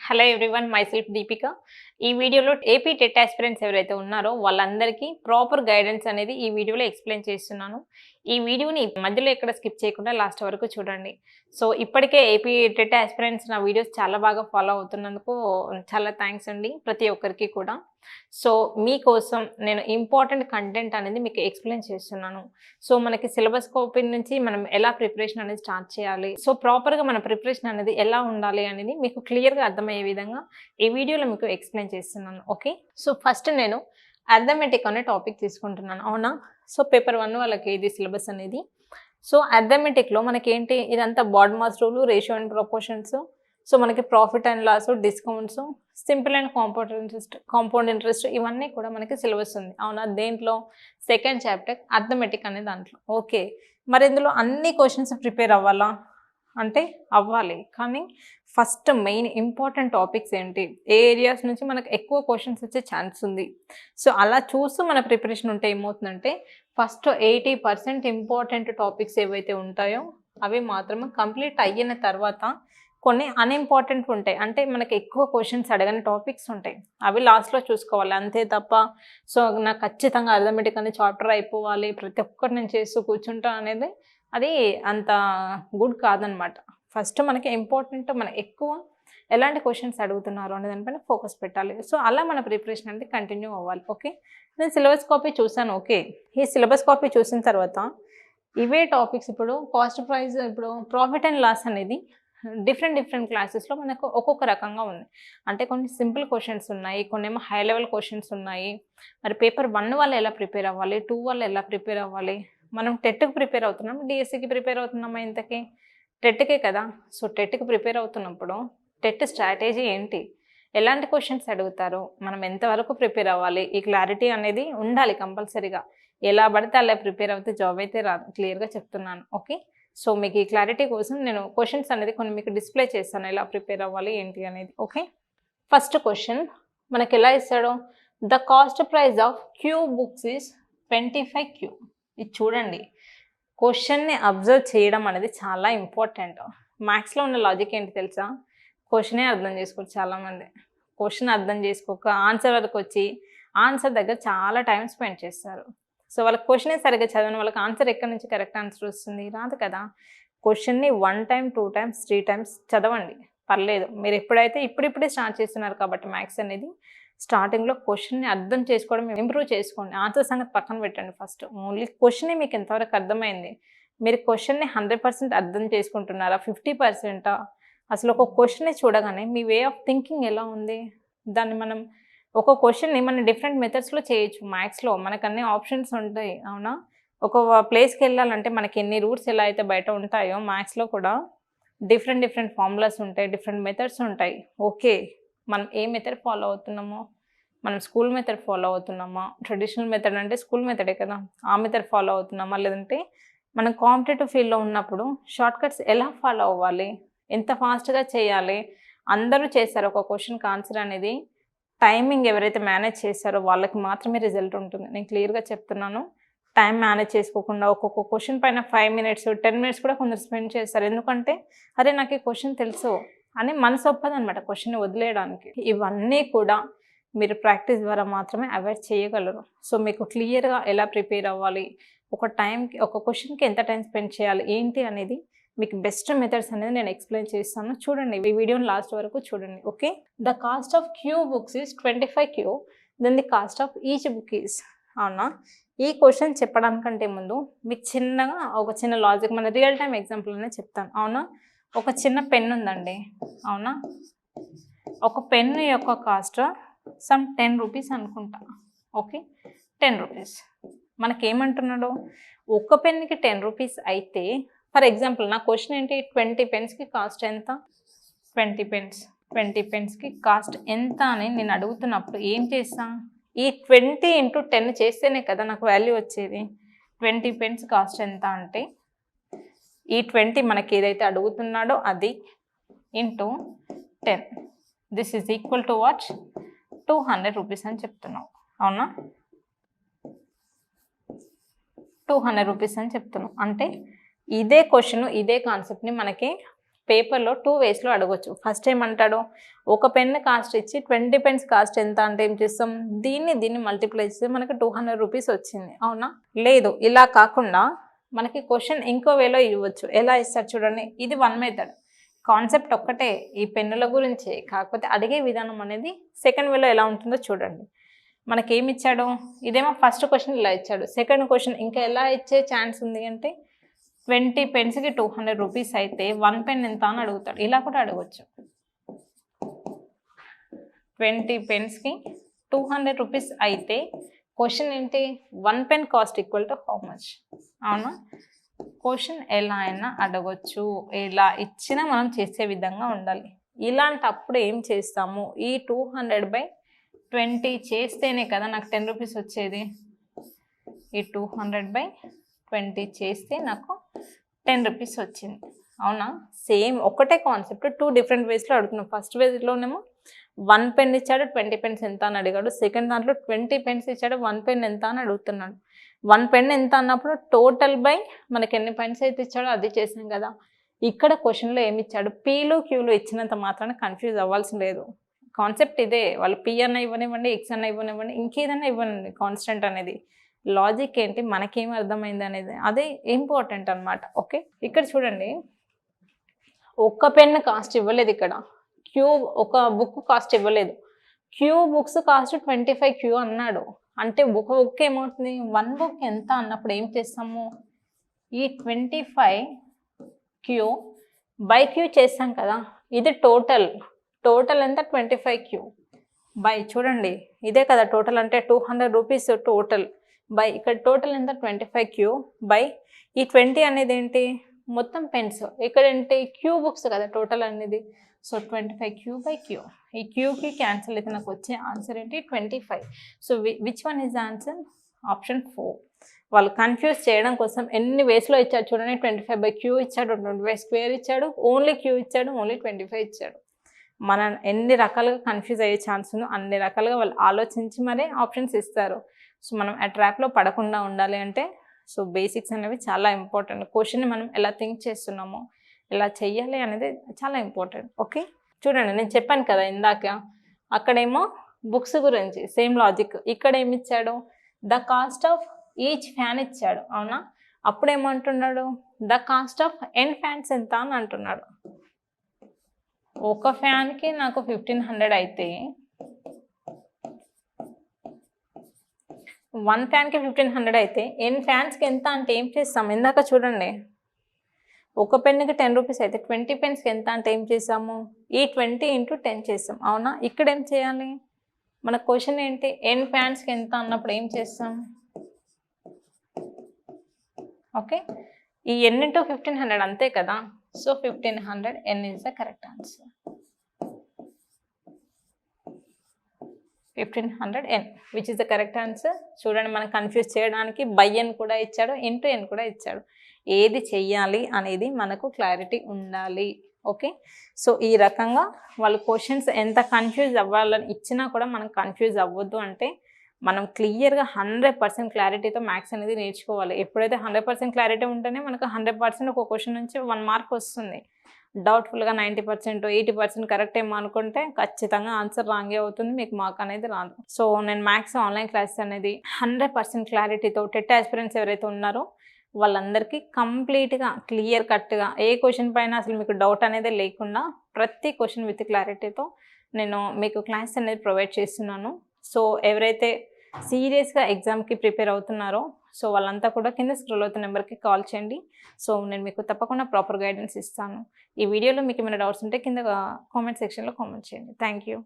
Hello everyone, my self Deepika. ఈ వీడియోలో AP TET aspirants ఎవరైతే ఉన్నారో వాళ్ళందరికీ ప్రాపర్ గైడెన్స్ అనేది ఈ వీడియోలో ఎక్స్ప్లెయిన్ చేస్తున్నాను. ఈ వీడియోని మధ్యలో ఎక్కడ స్కిప్ చేయకుండా లాస్ట్ వరకు చూడండి. సో ఇప్పటికే ఏపీ టెట్ ఆస్పిరెంట్స్ నా వీడియోస్ చాలా బాగా ఫాలో అవుతున్నందుకు చాలా థ్యాంక్స్ అండి ప్రతి ఒక్కరికి కూడా. సో మీకోసం నేను ఇంపార్టెంట్ కంటెంట్ అనేది మీకు ఎక్స్ప్లెయిన్ చేస్తున్నాను. సో మనకి సిలబస్ కాపీ నుంచి మనం ఎలా ప్రిపరేషన్ అనేది స్టార్ట్ చేయాలి, సో ప్రాపర్గా మన ప్రిపరేషన్ అనేది ఎలా ఉండాలి అనేది మీకు క్లియర్గా అర్థమయ్యే విధంగా ఈ వీడియోలో మీకు ఎక్స్ప్లెయిన్ చేస్తున్నాను. ఓకే, సో ఫస్ట్ నేను అర్థమెటిక్ అనే టాపిక్ తీసుకుంటున్నాను. అవునా, సో పేపర్ 1 వాళ్ళకి ఇది సిలబస్ అనేది. సో అర్థమెటిక్లో మనకి ఏంటి, ఇదంతా BODMAS rule, ratio and proportions, so మనకి profit and loss, discounts, simple and compound interest ఇవన్నీ కూడా మనకి సిలబస్ ఉంది. అవునా, దేంట్లో సెకండ్ చాప్టర్ అర్థమెటిక్ అనే దాంట్లో. ఓకే, మరి ఇందులో అన్ని క్వశ్చన్స్ ప్రిపేర్ అవ్వాలా అంటే అవ్వాలి, కానీ ఫస్ట్ మెయిన్ ఇంపార్టెంట్ టాపిక్స్ ఏంటి, ఏ ఏరియాస్ నుంచి మనకు ఎక్కువ క్వశ్చన్స్ వచ్చే ఛాన్స్ ఉంది. సో అలా చూస్తూ మన ప్రిపరేషన్ ఉంటే ఏమవుతుందంటే ఫస్ట్ 80% ఇంపార్టెంట్ టాపిక్స్ ఏవైతే ఉంటాయో అవి మాత్రమే కంప్లీట్ అయిన తర్వాత కొన్ని అన్ఇంపార్టెంట్ ఉంటాయి, అంటే మనకి ఎక్కువ క్వశ్చన్స్ అడగని టాపిక్స్ ఉంటాయి, అవి లాస్ట్లో చూసుకోవాలి అంతే తప్ప. సో నాకు ఖచ్చితంగా అర్థమెటిక్ అనే చాప్టర్ అయిపోవాలి, ప్రతి ఒక్కటి నేను చేస్తూ కూర్చుంటా అనేది అది అంత గుడ్ కాదనమాట. ఫస్ట్ మనకి ఇంపార్టెంట్, మనకి ఎక్కువ ఎలాంటి క్వశ్చన్స్ అడుగుతున్నారు అనే దానిపైన ఫోకస్ పెట్టాలి. సో అలా మన ప్రిపరేషన్ అనేది కంటిన్యూ అవ్వాలి. ఓకే, నేను సిలబస్ కాపీ చూసాను. ఓకే, ఈ సిలబస్ కాపీ చూసిన తర్వాత ఇవే టాపిక్స్ ఇప్పుడు కాస్ట్ ప్రైస్, ఇప్పుడు ప్రాఫిట్ అండ్ లాస్ అనేది డిఫరెంట్ క్లాసెస్లో మనకు ఒక్కొక్క రకంగా ఉంది. అంటే కొన్ని సింపుల్ క్వశ్చన్స్ ఉన్నాయి, కొన్ని ఏమో హై లెవెల్ క్వశ్చన్స్ ఉన్నాయి. మరి పేపర్ 1 వాళ్ళు ఎలా ప్రిపేర్ అవ్వాలి, 2 వాళ్ళు ఎలా ప్రిపేర్ అవ్వాలి, మనం టెట్కి ప్రిపేర్ అవుతున్నాం, డిఎస్సికి ప్రిపేర్ అవుతున్నామా, ఇంతకీ టెట్కే కదా. సో టెట్కి ప్రిపేర్ అవుతున్నప్పుడు టెట్ స్ట్రాటజీ ఏంటి, ఎలాంటి క్వశ్చన్స్ అడుగుతారు, మనం ఎంతవరకు ప్రిపేర్ అవ్వాలి, ఈ క్లారిటీ అనేది ఉండాలి కంపల్సరీగా. ఎలా పడితే అలా ప్రిపేర్ అవుతే జాబ్ అయితే రాదు, క్లియర్గా చెప్తున్నాను. ఓకే, సో మీకు ఈ క్లారిటీ కోసం నేను క్వశ్చన్స్ అనేది కొన్ని మీకు డిస్ప్లే చేస్తాను, ఎలా ప్రిపేర్ అవ్వాలి ఏంటి అనేది. ఓకే, ఫస్ట్ క్వశ్చన్ మనకి ఎలా ఇస్తాడో, the cost price of queue books is 25Q. ఇది చూడండి, క్వశ్చన్ని అబ్జర్వ్ చేయడం అనేది చాలా ఇంపార్టెంట్. మ్యాథ్స్లో ఉన్న లాజిక్ ఏంటి తెలుసా, క్వశ్చనే అర్థం చేసుకోరు చాలామంది. క్వశ్చన్ అర్థం చేసుకోక ఆన్సర్ వరకు వచ్చి ఆన్సర్ దగ్గర చాలా టైం స్పెండ్ చేస్తారు. సో వాళ్ళకి క్వశ్చనే సరిగ్గా చదవని వాళ్ళకి ఆన్సర్ ఎక్కడి నుంచి కరెక్ట్ ఆన్సర్ వస్తుంది, రాదు కదా. క్వశ్చన్ని 1 time 2 times 3 times చదవండి, పర్లేదు. మీరు ఎప్పుడైతే ఇప్పుడిప్పుడే స్టార్ట్ చేస్తున్నారు కాబట్టి మ్యాథ్స్ అనేది స్టార్టింగ్లో క్వశ్చన్ని అర్థం చేసుకోవడం ఇంప్రూవ్ చేసుకోండి. ఆన్సర్ సంగతి పక్కన పెట్టండి, ఫస్ట్ ఓన్లీ క్వశ్చనే మీకు ఎంతవరకు అర్థమైంది, మీరు క్వశ్చన్ని 100% అర్థం చేసుకుంటున్నారా, 50%? అసలు ఒక క్వశ్చన్ని చూడగానే మీ వే ఆఫ్ థింకింగ్ ఎలా ఉంది, దాన్ని మనం ఒక క్వశ్చన్ని మనం డిఫరెంట్ మెథడ్స్లో చేయొచ్చు. మ్యాథ్స్లో మనకు అన్ని ఆప్షన్స్ ఉంటాయి. అవునా, ఒక ప్లేస్కి వెళ్ళాలంటే మనకి ఎన్ని రూట్స్ ఎలా అయితే బయట ఉంటాయో మ్యాథ్స్లో కూడా డిఫరెంట్ ఫార్ములాస్ ఉంటాయి, డిఫరెంట్ మెథడ్స్ ఉంటాయి. ఓకే, మనం ఏ మెథడ్ ఫాలో అవుతున్నామో, మనం స్కూల్ మెథడ్ ఫాలో అవుతున్నామా, ట్రెడిషనల్ మెథడ్ అంటే స్కూల్ మెథడే కదా, ఆ మెథడ్ ఫాలో అవుతున్నామా, లేదంటే మనం కాంపిటేటివ్ ఫీల్డ్లో ఉన్నప్పుడు షార్ట్ కట్స్ ఎలా ఫాలో అవ్వాలి, ఎంత ఫాస్ట్గా చేయాలి. అందరూ చేస్తారు ఒక క్వశ్చన్కి ఆన్సర్ అనేది, టైమింగ్ ఎవరైతే మేనేజ్ చేస్తారో వాళ్ళకి మాత్రమే రిజల్ట్ ఉంటుంది. నేను క్లియర్గా చెప్తున్నాను, టైం మేనేజ్ చేసుకోకుండా ఒక్కొక్క క్వశ్చన్ పైన 5 minutes 10 minutes కూడా కొందరు స్పెండ్ చేస్తారు. ఎందుకంటే అరే నాకు ఈ క్వశ్చన్ తెలుసు అని మనసు ఒప్పదనమాట క్వశ్చన్ని వదిలేయడానికి. ఇవన్నీ కూడా మీరు ప్రాక్టీస్ ద్వారా మాత్రమే అవాయిడ్ చేయగలరు. సో మీకు క్లియర్గా ఎలా ప్రిపేర్ అవ్వాలి, ఒక టైంకి ఒక క్వశ్చన్కి ఎంత టైం స్పెండ్ చేయాలి ఏంటి అనేది మీకు బెస్ట్ మెథడ్స్ అనేది నేను ఎక్స్ప్లెయిన్ చేస్తాను. చూడండి, ఈ వీడియోని లాస్ట్ వరకు చూడండి. Okay, the cost of queue books is 25Q, then the cost of each book is. అవునా, ఈ క్వశ్చన్ చెప్పడానికంటే ముందు మీకు చిన్నగా ఒక చిన్న లాజిక్, మన రియల్ టైం ఎగ్జాంపుల్ అనేది చెప్తాను. అవునా, ఒక చిన్న పెన్ ఉందండి. అవునా, ఒక పెన్ యొక్క కాస్ట్ సమ్ 10 rupees అనుకుంటా. Okay, 10 rupees. మనకేమంటున్నాడు, ఒక పెన్కి 10 rupees అయితే, ఫర్ ఎగ్జాంపుల్ నా క్వశ్చన్ ఏంటి, 20 pensకి కాస్ట్ ఎంత, 20 pensకి కాస్ట్ ఎంత అని నేను అడుగుతున్నప్పుడు ఏం చేస్తా, ఈ 20 into 10 చేస్తేనే కదా నాకు వాల్యూ వచ్చేది. 20 pence కాస్ట్ ఎంత అంటే ఈ 20 మనకి ఏదైతే అడుగుతున్నాడో అది into 10, this is equal to what, 200 rupees అని చెప్తున్నాం. అవునా, 200 rupees అని చెప్తున్నాం. అంటే ఇదే క్వశ్చన్, ఇదే కాన్సెప్ట్ని మనకి పేపర్లో 2 వేస్లో అడగొచ్చు. ఫస్ట్ ఏమంటాడు, ఒక పెన్ కాస్ట్ ఇచ్చి 20 పెన్స్ కాస్ట్ ఎంత అంటే ఏం చేస్తాం, దీన్ని మల్టిప్లై చేస్తే మనకు 200 రూపీస్ వచ్చింది. అవునా? లేదు, ఇలా కాకుండా మనకి క్వశ్చన్ ఇంకో వేలో ఇవ్వచ్చు. ఎలా ఇస్తారు చూడండి. ఇది 1 మెథడ్. కాన్సెప్ట్ ఒక్కటే, ఈ పెన్నుల గురించే, కాకపోతే అడిగే విధానం అనేది సెకండ్ వేలో ఎలా ఉంటుందో చూడండి. మనకేమి ఇచ్చాడు, ఇదేమో ఫస్ట్ క్వశ్చన్ ఇలా ఇచ్చాడు. సెకండ్ క్వశ్చన్ ఇంకా ఎలా ఇచ్చే ఛాన్స్ ఉంది అంటే 20 పెన్స్కి 200 రూపీస్ అయితే 1 పెన్ ఎంత అని అడుగుతాడు. ఇలా కూడా అడగవచ్చు. 20 పెన్స్కి 200 రూపీస్ అయితే క్వశ్చన్ ఏంటి, 1 pen cost equal to how much. అవునా? క్వశ్చన్ ఎలా అయినా అడగొచ్చు. ఇలా ఇచ్చినా మనం చేసే విధంగా ఉండాలి. ఇలాంటప్పుడు ఏం చేస్తాము, ఈ 200/20 చేస్తేనే కదా నాకు 10 రూపీస్ వచ్చేది. ఈ 200/20 చేస్తే నాకు 10 రూపీస్ వచ్చింది. అవునా? సేమ్ ఒకటే కాన్సెప్ట్ 2 డిఫరెంట్ వేస్లో అడుగుతున్నాం. ఫస్ట్ వేస్లోనేమో 1 పెన్ ఇచ్చాడు, 20 పెన్స్ ఎంత అని అడిగాడు. సెకండ్ దాంట్లో 20 పెన్స్ ఇచ్చాడు, 1 పెన్ ఎంత అని అడుగుతున్నాడు. 1 పెన్ ఎంత అన్నప్పుడు టోటల్ బై మనకి ఎన్ని పెన్స్ అయితే ఇచ్చాడో అది చేసాం కదా. ఇక్కడ క్వశ్చన్లో ఏమి ఇచ్చాడు, పీలు క్యూలు ఇచ్చినంత మాత్రాన కన్ఫ్యూజ్ అవ్వాల్సి లేదు. కాన్సెప్ట్ ఇదే. వాళ్ళు పీ అన్న ఇవ్వనివ్వండి, ఎక్స్ అన్న ఇవ్వనివ్వండి, ఇంకేదన్నా ఇవ్వనండి, కాన్స్టెంట్ అనేది లాజిక్ ఏంటి, మనకేం అర్థమైంది అనేది అదే ఇంపార్టెంట్ అనమాట. ఓకే, ఇక్కడ చూడండి, ఒక్క పెన్ కాస్ట్ ఇవ్వలేదు. ఇక్కడ ఒక బుక్ కాస్ట్ ఇవ్వలేదు. బుక్స్ కాస్ట్ 25 అన్నాడు. అంటే ఒక బుక్ ఏమవుతుంది, 1 బుక్ ఎంత అన్నప్పుడు ఏం చేస్తాము, ఈ 25Q/Q చేస్తాం కదా. ఇది టోటల్ ఎంత, 25Q బై, చూడండి ఇదే కదా టోటల్ అంటే 200 రూపీస్ టోటల్ బై, ఇక్కడ టోటల్ ఎంత 25Q బై, ఈ 20 అనేది ఏంటి, మొత్తం పెన్స్. ఇక్కడ ఏంటి, బుక్స్ కదా టోటల్ అనేది. So 25Q/Q. ఈ క్యూకి క్యాన్సిల్ అయితే నాకు వచ్చే ఆన్సర్ ఏంటి, 25. So which one is answer, option 4. వాళ్ళు కన్ఫ్యూజ్ చేయడం కోసం ఎన్ని వేస్లో ఇచ్చాడు చూడండి. 25/Q ఇచ్చాడు, 25² ఇచ్చాడు, ఓన్లీ Q ఇచ్చాడు, ఓన్లీ 25 ఇచ్చాడు. మనం ఎన్ని రకాలుగా కన్ఫ్యూజ్ అయ్యే ఛాన్స్ ఉందో అన్ని రకాలుగా వాళ్ళు ఆలోచించి మరీ ఆప్షన్స్ ఇస్తారు. సో మనం ఆ ట్రాప్లో పడకుండా ఉండాలి అంటే సో బేసిక్స్ అనేవి చాలా ఇంపార్టెంట్. క్వశ్చన్ని మనం ఎలా థింక్ చేస్తున్నామో, ఎలా చెయ్యాలి అనేది చాలా ఇంపార్టెంట్. ఓకే, చూడండి నేను చెప్పాను కదా ఇందాక, అక్కడేమో బుక్స్ గురించి సేమ్ లాజిక్. ఇక్కడ ఏమి ఇచ్చాడు, the cost of each fan ఇచ్చాడు. అవునా? అప్పుడేమంటున్నాడు, the cost of N fans ఎంత అని అంటున్నాడు. ఒక ఫ్యాన్కి నాకు 1500 అయితే 1 ఫ్యాన్కి 1500 అయితే ఎన్ ఫ్యాన్స్కి ఎంత అంటే ఏం చేస్తాం, ఇందాక చూడండి ఒక పెన్నుకి 10 రూపీస్ అయితే 20 పెన్స్కి ఎంత అంటే ఏం చేసాము, ఈ 20 × 10 చేస్తాం. అవునా? ఇక్కడ ఏం చేయాలి, మన క్వశ్చన్ ఏంటి, ఎన్ ఫ్యాన్స్కి ఎంత అన్నప్పుడు ఏం చేస్తాం, ఓకే, ఈ n × 1500 అంతే కదా. So 1500 n is the correct answer. 1500 n which is the correct answer. చూడండి, మనం కన్ఫ్యూజ్ చేయడానికి బై n కూడా ఇచ్చాడు, ఇంటూ n కూడా ఇచ్చాడు. ఏది చెయ్యాలి అనేది మనకు క్లారిటీ ఉండాలి. ఓకే, సో ఈ రకంగా వాళ్ళు క్వశ్చన్స్ ఎంత కన్ఫ్యూజ్ అవ్వాలని ఇచ్చినా కూడా మనం కన్ఫ్యూజ్ అవ్వద్దు. అంటే మనం క్లియర్గా 100% క్లారిటీతో మ్యాథ్స్ అనేది నేర్చుకోవాలి. ఎప్పుడైతే 100% క్లారిటీ ఉంటేనే మనకు 100% ఒక క్వశ్చన్ నుంచి 1 మార్క్ వస్తుంది. డౌట్ఫుల్గా 90%, 80% కరెక్ట్ ఏమో అనుకుంటే ఖచ్చితంగా ఆన్సర్ రాంగే అవుతుంది, మీకు మార్క్ అనేది రాదు. సో నేను మ్యాథ్స్ ఆన్లైన్ క్లాసెస్ అనేది 100% క్లారిటీతో టెట్ ఆస్పిరెంట్స్ ఎవరైతే ఉన్నారో వాళ్ళందరికీ కంప్లీట్గా క్లియర్ కట్గా ఏ క్వశ్చన్ పైన అసలు మీకు డౌట్ అనేది లేకుండా ప్రతి క్వశ్చన్ విత్ క్లారిటీతో నేను మీకు క్లాస్ అనేది ప్రొవైడ్ చేస్తున్నాను. సో ఎవరైతే సీరియస్గా ఎగ్జామ్కి ప్రిపేర్ అవుతున్నారో సో వాళ్ళంతా కూడా కింద స్క్రోల్ అవుతున్న నెంబర్కి కాల్ చేయండి. సో నేను మీకు తప్పకుండా ప్రాపర్ గైడెన్స్ ఇస్తాను. ఈ వీడియోలో మీకు ఏమైనా డౌట్స్ ఉంటే కింద కామెంట్ సెక్షన్లో కామెంట్ చేయండి. Thank you.